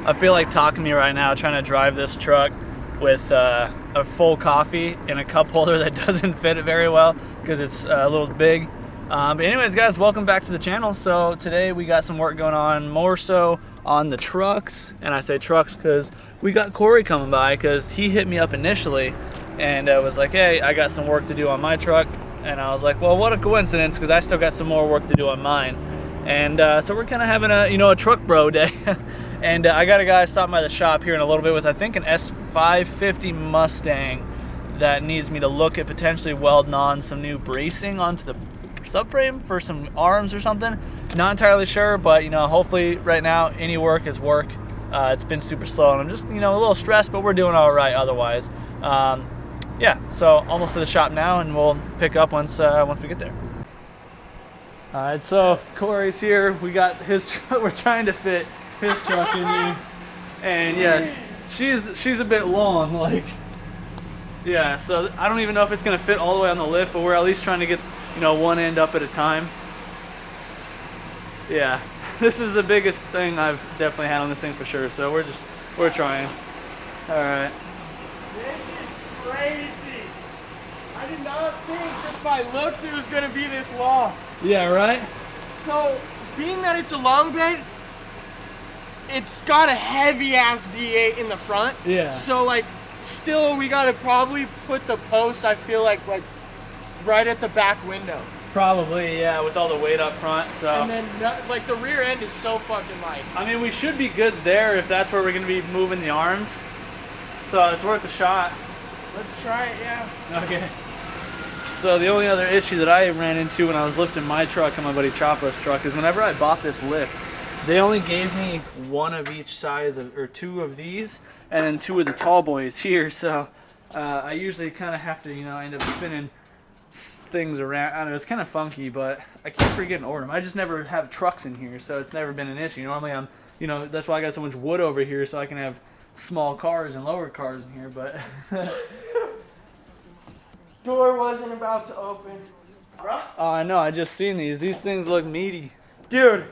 I feel like talking to me right now trying to drive this truck with a full coffee in a cup holder that doesn't fit it very well because it's a little big. But anyways, guys, welcome back to the channel. So today we got some work going on, more so on the trucks. And I say trucks because we got Corey coming by because he hit me up initially and was like, hey, I got some work to do on my truck. And I was like, well, what a coincidence, because I still got some more work to do on mine. And so we're kind of having a truck bro day. And I got a guy stopping by the shop here in a little bit with, I think, an S550 Mustang that needs me to look at potentially welding on some new bracing onto the subframe for some arms or something. Not entirely sure, but hopefully right now any work is work. It's been super slow and I'm just a little stressed, but we're doing all right otherwise. Yeah, so almost to the shop now, and we'll pick up once we get there. All right, so Corey's here. We got his truck. We're trying to fit his truck in here, and yeah, she's a bit long, like, yeah. So I don't even know if it's gonna fit all the way on the lift, but we're at least trying to get one end up at a time. Yeah, this is the biggest thing I've definitely had on this thing for sure. So we're trying. All right. This is crazy. I did not think just by looks it was gonna be this long. Yeah, right? So, being that it's a long bed, it's got a heavy ass V8 in the front. Yeah. So like, still we gotta probably put the post, I feel like right at the back window. Probably, yeah, with all the weight up front, so. And then, like, the rear end is so fucking light. I mean, we should be good there if that's where we're gonna be moving the arms. So it's worth a shot. Let's try it, yeah. Okay. So the only other issue that I ran into when I was lifting my truck and my buddy Chapo's truck is whenever I bought this lift, they only gave me one of each size or two of these and then two of the tall boys here. So I usually kind of have to, end up spinning things around. I don't know, it's kind of funky, but I keep forgetting to order them. I just never have trucks in here, so it's never been an issue. Normally I'm, that's why I got so much wood over here so I can have small cars and lower cars in here, but door wasn't about to open. Oh, I know, I just seen these. These things look meaty. Dude,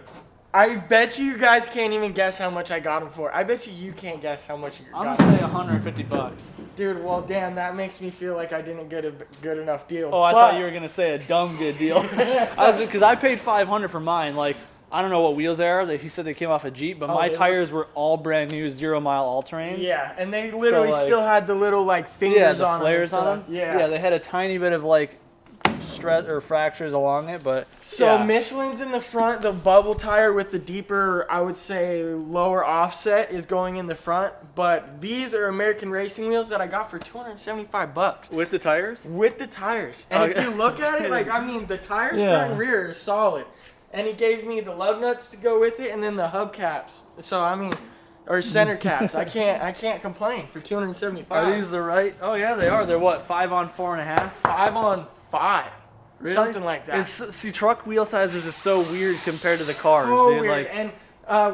I bet you guys can't even guess how much I got them for. I bet you can't guess how much you got I'm them. gonna say $150. Dude, well, damn, that makes me feel like I didn't get a good enough deal. Oh, I thought you were gonna say a dumb good deal. Because I paid $500 for mine. Like, I don't know what wheels they are. He said they came off a Jeep, but my tires were all brand new 0-mile all-terrains. Yeah, and they literally still had the little fingers the on flares them. on them. Yeah, they had a tiny bit of stress or fractures along it, but so Michelin's in the front. The bubble tire with the deeper, I would say, lower offset is going in the front. But these are American racing wheels that I got for $275 with the tires. With the tires, and if you look at it, the tires front and rear are solid. And he gave me the lug nuts to go with it, and then the hubcaps. So or center caps. I can't complain for $275. Are these the right? Oh yeah, they are. They're what, 5 on 4.5? 5 on 5. Really? Something like that. See, truck wheel sizes are so weird compared to the cars. So dude. weird. And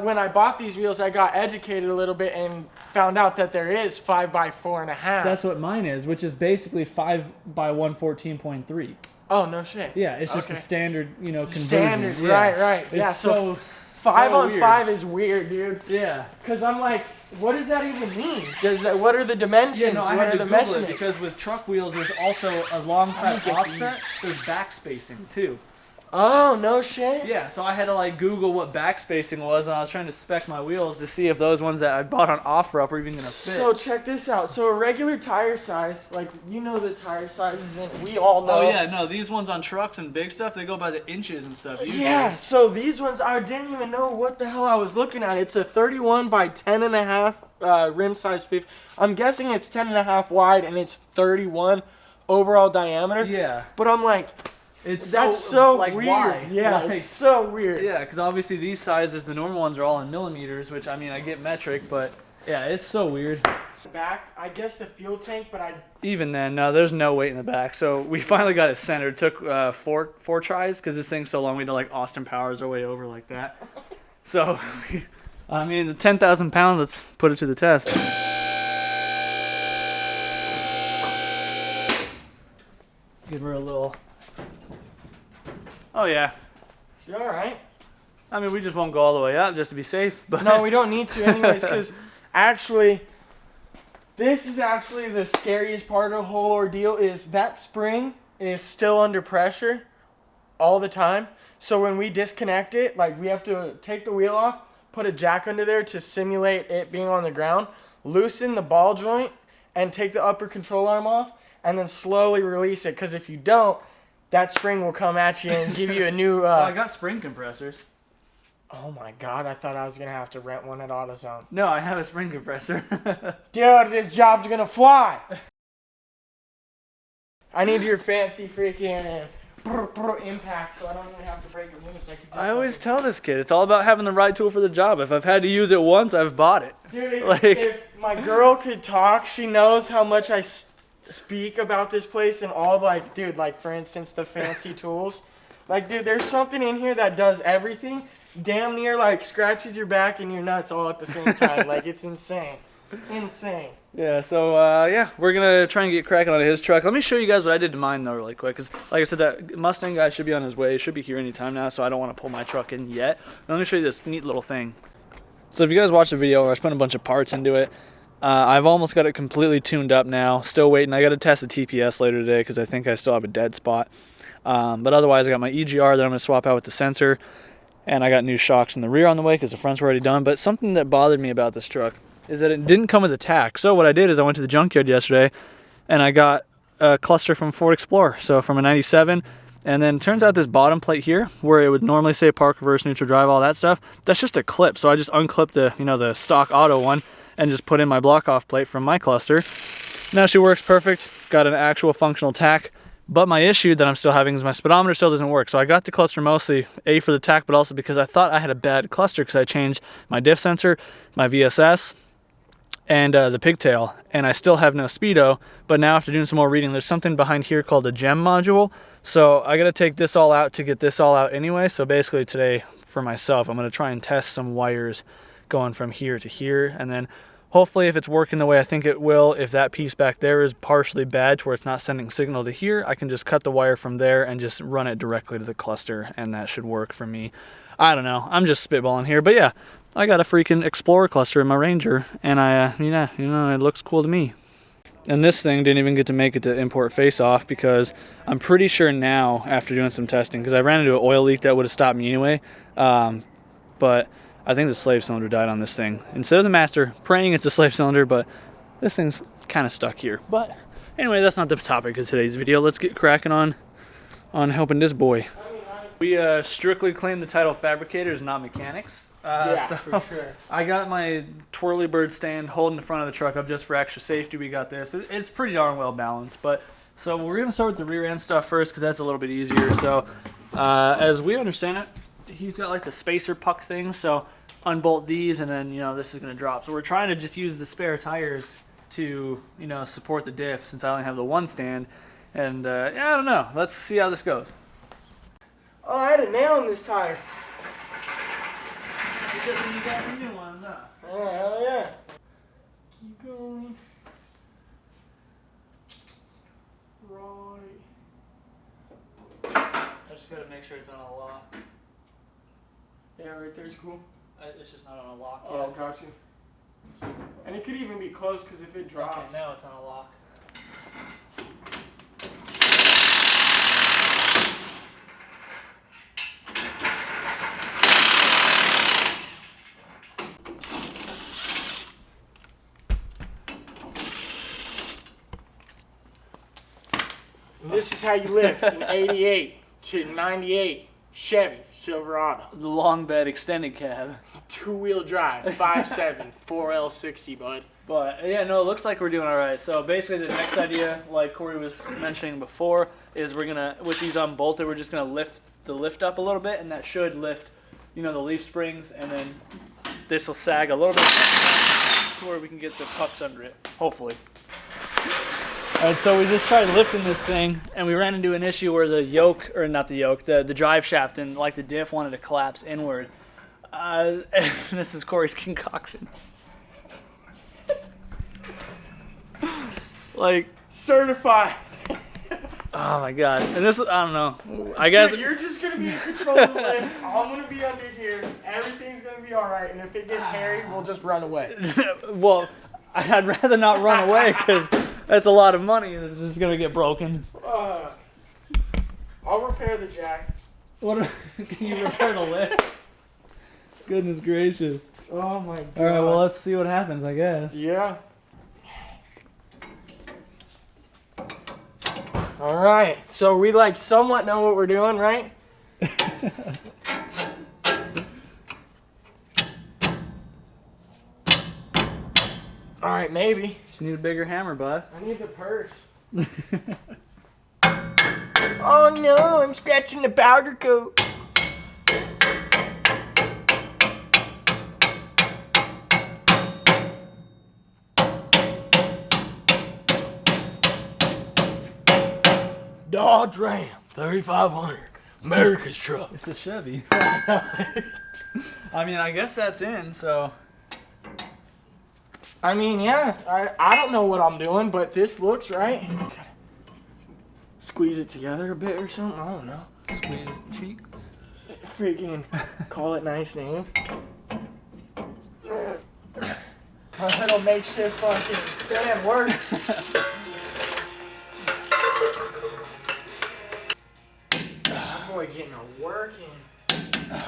when I bought these wheels, I got educated a little bit and found out that there is 5 by 4.5. That's what mine is, which is basically 5 by 114.3. Oh, no shit. Yeah, it's just the standard, conversion. Standard, yeah. right. It's yeah, so 5 on weird. 5 is weird, dude. Yeah. Because I'm like, what does that even mean? What are the dimensions? Yeah, no, I had to the Google measurements? it because with truck wheels, there's also alongside offset, there's backspacing too. Oh, no shit. Yeah, so I had to Google what backspacing was, and I was trying to spec my wheels to see if those ones that I bought on OfferUp were even gonna fit. So check this out. So a regular tire size, the tire sizes, and we all know. Oh yeah, no, these ones on trucks and big stuff, they go by the inches and stuff. Usually. Yeah, so these ones, I didn't even know what the hell I was looking at. It's a 31 by 10.5 rim size 50. I'm guessing it's 10.5 wide and it's 31 overall diameter. Yeah. But I'm like, that's so weird. Why? Yeah, it's so weird. Yeah, because obviously these sizes, the normal ones are all in millimeters, which I get metric, but yeah, it's so weird. Back, I guess the fuel tank, but even then, no, there's no weight in the back. So we finally got it centered. It took four tries because this thing's so long. We had to Austin Powers our way over like that. So, the 10,000 pounds. Let's put it to the test. Give her a little. Oh yeah. She all right? I mean, we just won't go all the way up just to be safe. But no, we don't need to anyways, because actually, this is actually the scariest part of the whole ordeal is that spring is still under pressure all the time. So when we disconnect it, like we have to take the wheel off, put a jack under there to simulate it being on the ground, loosen the ball joint, and take the upper control arm off, and then slowly release it. Because if you don't, that spring will come at you and give you a new... well, I got spring compressors. Oh my God, I thought I was going to have to rent one at AutoZone. No, I have a spring compressor. Dude, this job's going to fly. I need your fancy freaking impact so I don't even have to break it loose. I always tell this kid, it's all about having the right tool for the job. If I've had to use it once, I've bought it. Dude, if my girl could talk, she knows how much I speak about this place and all, like, dude, like, for instance, the fancy tools. Like, dude, there's something in here that does everything. Damn near, like, scratches your back and your nuts all at the same time. Like, it's insane. Insane. Yeah, so, yeah, we're going to try and get cracking on his truck. Let me show you guys what I did to mine, though, really quick. Because, like I said, that Mustang guy should be on his way. He should be here anytime now, so I don't want to pull my truck in yet. Let me show you this neat little thing. So if you guys watched the video where I was putting a bunch of parts into it, I've almost got it completely tuned up now. Still waiting. I got to test the TPS later today because I think I still have a dead spot. But otherwise, I got my EGR that I'm going to swap out with the sensor. And I got new shocks in the rear on the way because the fronts were already done. But something that bothered me about this truck is that it didn't come with a tack. So what I did is I went to the junkyard yesterday and I got a cluster from Ford Explorer, so from a 97. And then it turns out this bottom plate here, where it would normally say park, reverse, neutral, drive, all that stuff, that's just a clip. So I just unclipped the, the stock auto one and just put in my block off plate from my cluster. Now she works perfect, got an actual functional tack. But my issue that I'm still having is my speedometer still doesn't work. So I got the cluster mostly, A, for the tack, but also because I thought I had a bad cluster because I changed my diff sensor, my VSS, and the pigtail, and I still have no speedo. But now after doing some more reading, there's something behind here called a gem module. So I gotta take this all out to get this all out anyway. So basically today for myself, I'm gonna try and test some wires going from here to here, and then hopefully if it's working the way I think it will, if that piece back there is partially bad to where it's not sending signal to here, I can just cut the wire from there and just run it directly to the cluster, and that should work for me. I don't know, I'm just spitballing here, but yeah, I got a freaking Explorer cluster in my Ranger, and it looks cool to me. And this thing didn't even get to make it to import face-off because I'm pretty sure now, after doing some testing, because I ran into an oil leak that would have stopped me anyway, but I think the slave cylinder died on this thing. Instead of the master, praying it's a slave cylinder, but this thing's kind of stuck here. But anyway, that's not the topic of today's video. Let's get cracking on helping this boy. We strictly claim the title fabricators, not mechanics. So for sure. I got my twirly bird stand holding the front of the truck up just for extra safety. We got this. It's pretty darn well balanced. But so we're going to start with the rear end stuff first because that's a little bit easier. So as we understand it, he's got like the spacer puck thing. So unbolt these and then, this is going to drop. So we're trying to just use the spare tires to, support the diff since I only have the one stand. And I don't know. Let's see how this goes. Oh, I had a nail in this tire. You got some new ones, huh? Oh, hell yeah. Keep going. Right. I just gotta make sure it's on a lock. Yeah, right there's cool. It's just not on a lock yet. Oh, got you. And it could even be close because if it drops. Okay, now it's on a lock. This is how you lift an 88 to 98 Chevy Silverado. The long bed extended cab. Two-wheel drive, 5.7, 4L60, bud. But, yeah, no, it looks like we're doing all right. So, basically, the next idea, like Corey was mentioning before, is we're going to, with these unbolted, we're just going to lift the lift up a little bit, and that should lift, the leaf springs, and then this will sag a little bit to where we can get the pucks under it, hopefully. And so we just tried lifting this thing, and we ran into an issue where the yoke, or not the yoke, the drive shaft and like the diff wanted to collapse inward. And this is Corey's concoction. Like, certified. Oh my god. And this, I don't know. I guess. Dude, you're just gonna be in control of the lift. I'm gonna be under here. Everything's gonna be alright. And if it gets hairy, we'll just run away. Well, I'd rather not run away because that's a lot of money and it's just gonna get broken. I'll repair the jack. What? Can you repair the lift? Goodness gracious. Oh my god. All right. Well, let's see what happens. I guess. Yeah. All right, so we like somewhat know what we're doing, right? All right, maybe. Just need a bigger hammer, bud. I need the purse. Oh no, I'm scratching the powder coat. Dodge Ram 3500, America's truck. It's a Chevy. I mean, I guess that's in, so. I mean, yeah, I don't know what I'm doing, but this looks right. Squeeze it together a bit or something, I don't know. Squeeze cheeks. Freaking call it nice names. My little makeshift fucking stand works. Boy, getting a work in.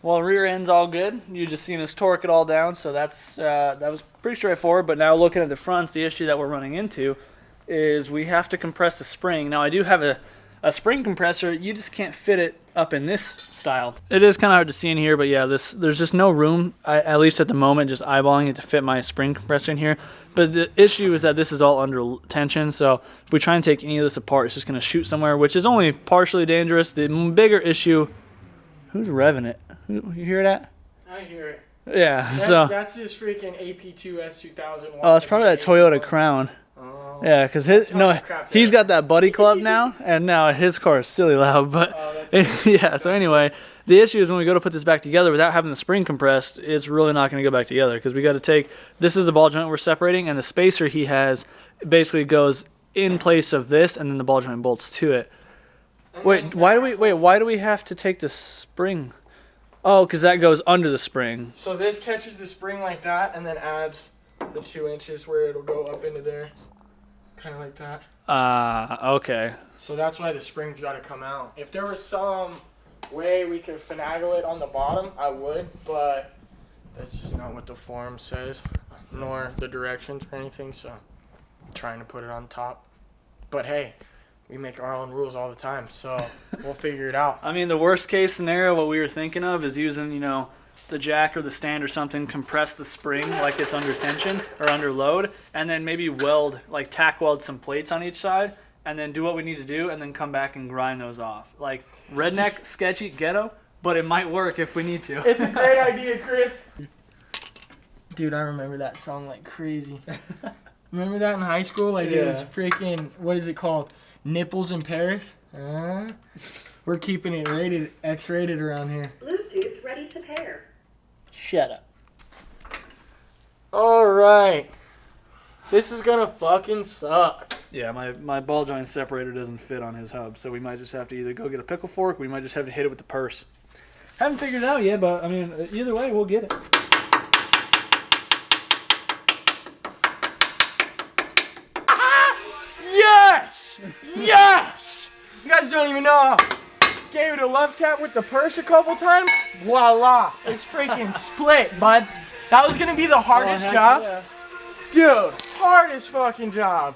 Well, rear end's all good. You just seen us torque it all down, so that's that was pretty straightforward. But now looking at the fronts, the issue that we're running into is we have to compress the spring. Now I do have a spring compressor. You just can't fit it up in this style. It is kind of hard to see in here, but yeah, there's just no room, at least at the moment, just eyeballing it to fit my spring compressor in here. But the issue is that this is all under tension, so if we try and take any of this apart, it's just going to shoot somewhere, which is only partially dangerous. The bigger issue, who's revving it? You hear that? I hear it. Yeah, that's his freaking AP2S 2001. Oh, it's probably that Toyota Crown. Oh. Yeah, because he's got that buddy club now, and now his car is silly loud. But yeah, so anyway, the issue is when we go to put this back together without having the spring compressed, it's really not going to go back together because we got to take, this is the ball joint we're separating, and the spacer he has basically goes in place of this, and then the ball joint bolts to it. Wait, why do we have to take the spring? Oh, because that goes under the spring. So this catches the spring like that, and then adds the 2 inches where it'll go up into there. Kind of like that. Okay. So that's why the spring's got to come out. If there was some way we could finagle it on the bottom, I would, but that's just not what the form says, nor the directions or anything, so I'm trying to put it on top. But hey, we make our own rules all the time, so we'll figure it out. I mean, the worst case scenario, what we were thinking of is using, the jack or the stand or something, compress the spring like it's under tension or under load, and then maybe tack weld some plates on each side, and then do what we need to do, and then come back and grind those off. Like, redneck, sketchy, ghetto, but it might work if we need to. It's a great idea, Chris. Dude, I remember that song like crazy. Remember that in high school? Like, It was freaking, what is it called? Nipples in Paris? We're keeping it rated, X-rated around here. Bluetooth ready to pair. Shut up. Alright. This is gonna fucking suck. Yeah, my ball joint separator doesn't fit on his hub, so we might just have to either go get a pickle fork, or we might just have to hit it with the purse. Haven't figured it out yet, but I mean, either way, we'll get it. Yes! Yes! You guys don't even know. Gave it a love tap with the purse a couple times. Voila! It's freaking split, bud. That was gonna be the hardest job. Yeah. Dude, hardest fucking job.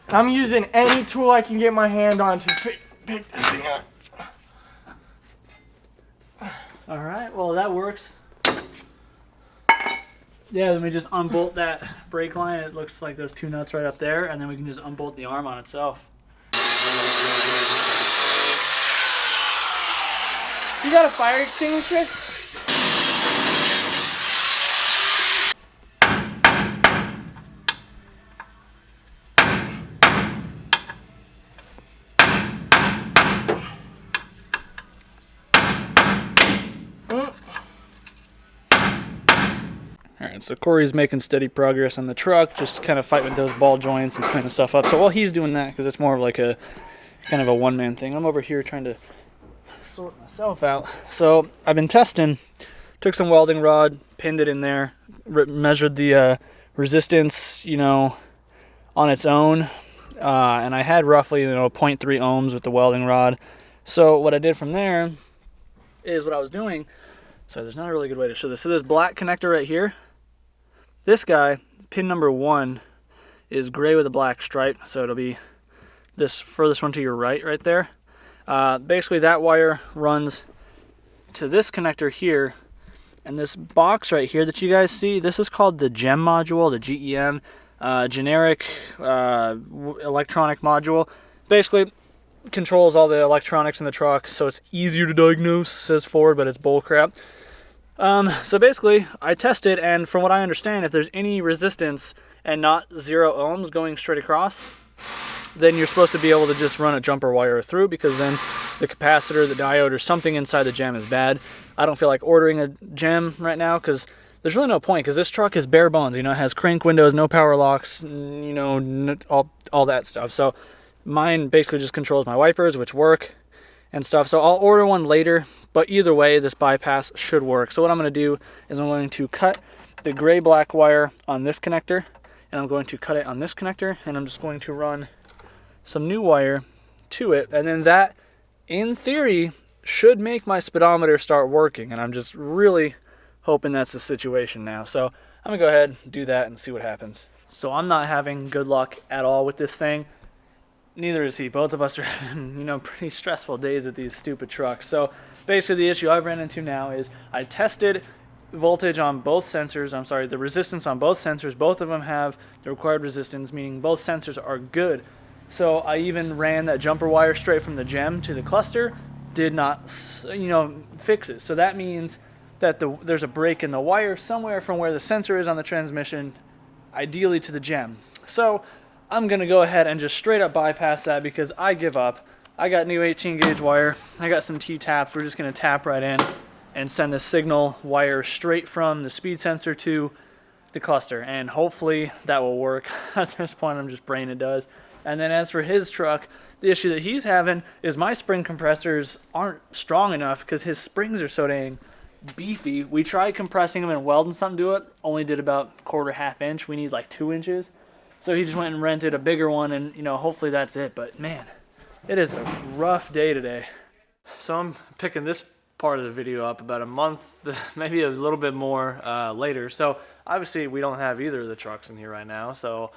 I'm using any tool I can get my hand on to pick this thing up. Alright, well that works. Yeah, then we just unbolt that brake line. It looks like those 2 nuts right up there, and then we can just unbolt the arm on itself. You got a fire extinguisher? Alright, so Corey's making steady progress on the truck, just kind of fighting with those ball joints and cleaning stuff up. So while he's doing that, because it's more of like a kind of a one-man thing. I'm over here trying to sort myself out. So I've been testing, took some welding rod, pinned it in there, measured the resistance, you know, on its own, and I had roughly, you know, 0.3 ohms with the welding rod. So what I did from there is what I was doing. So there's not a really good way to show this. So this black connector right here, this guy, pin number 1, is gray with a black stripe. So it'll be this furthest one to your right there. Basically that wire runs to this connector here, and this box right here that you guys see, this is called the GEM module, the GEM, generic electronic module. Basically controls all the electronics in the truck, so it's easier to diagnose, says Ford, but it's bullcrap. So basically I tested, and from what I understand, if there's any resistance and not 0 ohms going straight across, then you're supposed to be able to just run a jumper wire through, because then the capacitor, the diode, or something inside the gem is bad. I don't feel like ordering a gem right now, because there's really no point, because this truck is bare bones. You know, it has crank windows, no power locks, you know, all that stuff. So mine basically just controls my wipers, which work and stuff. So I'll order one later, but either way, this bypass should work. So what I'm going to do is I'm going to cut the gray-black wire on this connector, and I'm going to cut it on this connector, and I'm just going to run some new wire to it, and then that, in theory, should make my speedometer start working, and I'm just really hoping that's the situation now. So I'm gonna go ahead and do that and see what happens. So I'm not having good luck at all with this thing. Neither is he. Both of us are having, you know, pretty stressful days with these stupid trucks. So basically the issue I've ran into now is I tested voltage on both sensors, the resistance on both sensors. Both of them have the required resistance, meaning both sensors are good. So I even ran that jumper wire straight from the gem to the cluster, did not, you know, fix it. So that means that there's a break in the wire somewhere from where the sensor is on the transmission, ideally to the gem. So I'm going to go ahead and just straight up bypass that, because I give up. I got new 18 gauge wire. I got some T-taps. We're just going to tap right in and send the signal wire straight from the speed sensor to the cluster. And hopefully that will work. At this point, I'm just praying it does. And then as for his truck, the issue that he's having is my spring compressors aren't strong enough, because his springs are so dang beefy. We tried compressing them and welding something to it, only did about half inch. We need like 2 inches. So he just went and rented a bigger one, and, you know, hopefully that's it. But man, it is a rough day today. So I'm picking this part of the video up about a month, maybe a little bit more later. So obviously we don't have either of the trucks in here right now. So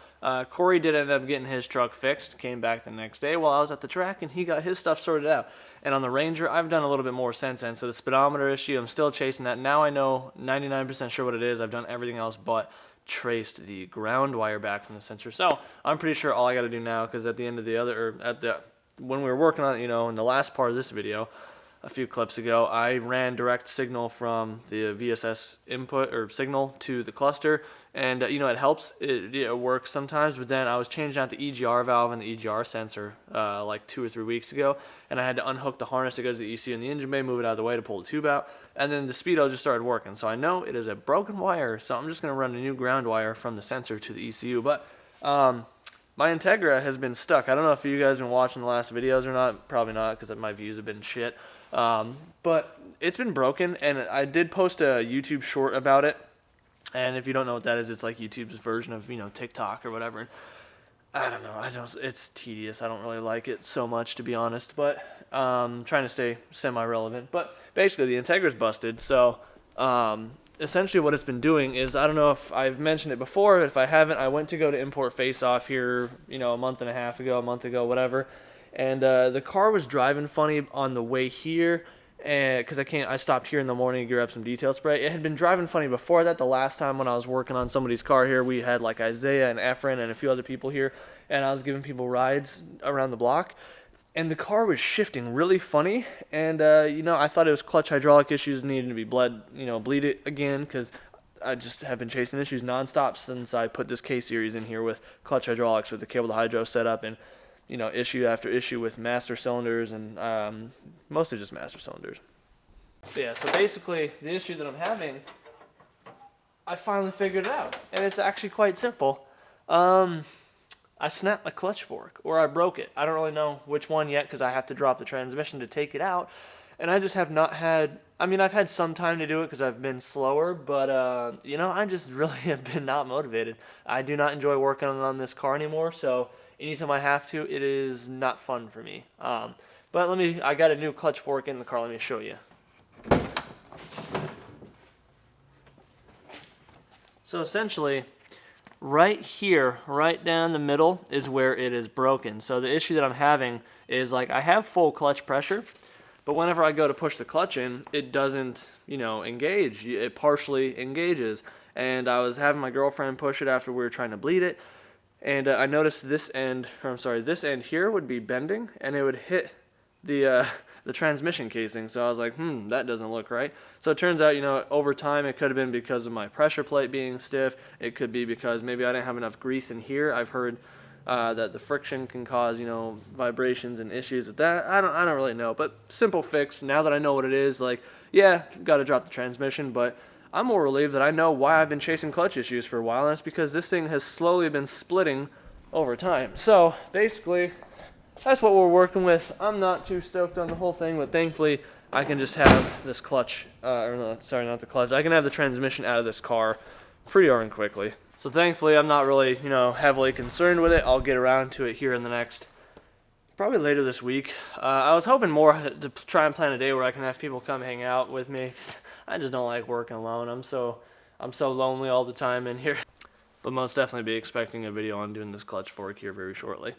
Corey did end up getting his truck fixed, came back the next day while I was at the track, and he got his stuff sorted out. And on the Ranger, I've done a little bit more since then. So the speedometer issue, I'm still chasing that. Now I know 99% sure what it is. I've done everything else but traced the ground wire back from the sensor. So I'm pretty sure all I got to do now, because at the end of the other, or when we were working on it, you know, in the last part of this video, a few clips ago, I ran direct signal from the VSS input or signal to the cluster, and you know, it helps. It works sometimes, but then I was changing out the EGR valve and the EGR sensor like 2 or 3 weeks ago, and I had to unhook the harness that goes to the ECU in the engine bay, move it out of the way to pull the tube out, and then the speedo just started working. So I know it is a broken wire, so I'm just going to run a new ground wire from the sensor to the ECU. But my Integra has been stuck. I don't know if you guys have been watching the last videos or not. Probably not, because my views have been shit. But it's been broken, and I did post a YouTube short about it. And if you don't know what that is, it's like YouTube's version of, you know, TikTok or whatever. And I don't know. It's tedious. I don't really like it so much, to be honest. But trying to stay semi-relevant. But basically, the Integra's busted. So essentially what it's been doing is, I don't know if I've mentioned it before, but if I haven't, I went to go to import face-off here, you know, a month ago, whatever. And the car was driving funny on the way here, because I stopped here in the morning to grab some detail spray. It had been driving funny before that. The last time when I was working on somebody's car here, we had like Isaiah and Efren and a few other people here, and I was giving people rides around the block, and the car was shifting really funny. And you know, I thought it was clutch hydraulic issues needing to be bleed it again, because I just have been chasing issues nonstop since I put this K series in here with clutch hydraulics with the cable to hydro setup, and you know, issue after issue with master cylinders, and mostly just master cylinders. But yeah, so basically the issue that I'm having, I finally figured it out, and it's actually quite simple. I snapped my clutch fork, or I broke it. I don't really know which one yet because I have to drop the transmission to take it out. And I just have not had, I mean, I've had some time to do it because I've been slower, but, you know, I just really have been not motivated. I do not enjoy working on this car anymore, so anytime I have to, it is not fun for me. But I got a new clutch fork in the car. Let me show you. So essentially, right here, right down the middle is where it is broken. So the issue that I'm having is, like, I have full clutch pressure, but whenever I go to push the clutch in, it doesn't, you know, engage. It partially engages. And I was having my girlfriend push it after we were trying to bleed it, and I noticed this end here would be bending, and it would hit the transmission casing. So I was like, that doesn't look right. So it turns out, you know, over time it could have been because of my pressure plate being stiff. It could be because maybe I didn't have enough grease in here. I've heard that the friction can cause, you know, vibrations and issues with that. I don't really know, but simple fix. Now that I know what it is, like, yeah, got to drop the transmission, but I'm more relieved that I know why I've been chasing clutch issues for a while, and it's because this thing has slowly been splitting over time. So basically, that's what we're working with. I'm not too stoked on the whole thing, but thankfully I can just have this clutch, sorry, not the clutch. I can have the transmission out of this car pretty darn quickly. So thankfully I'm not really, you know, heavily concerned with it. I'll get around to it here in the next, probably later this week. I was hoping more to try and plan a day where I can have people come hang out with me. I just don't like working alone. I'm so lonely all the time in here. But most definitely be expecting a video on doing this clutch fork here very shortly.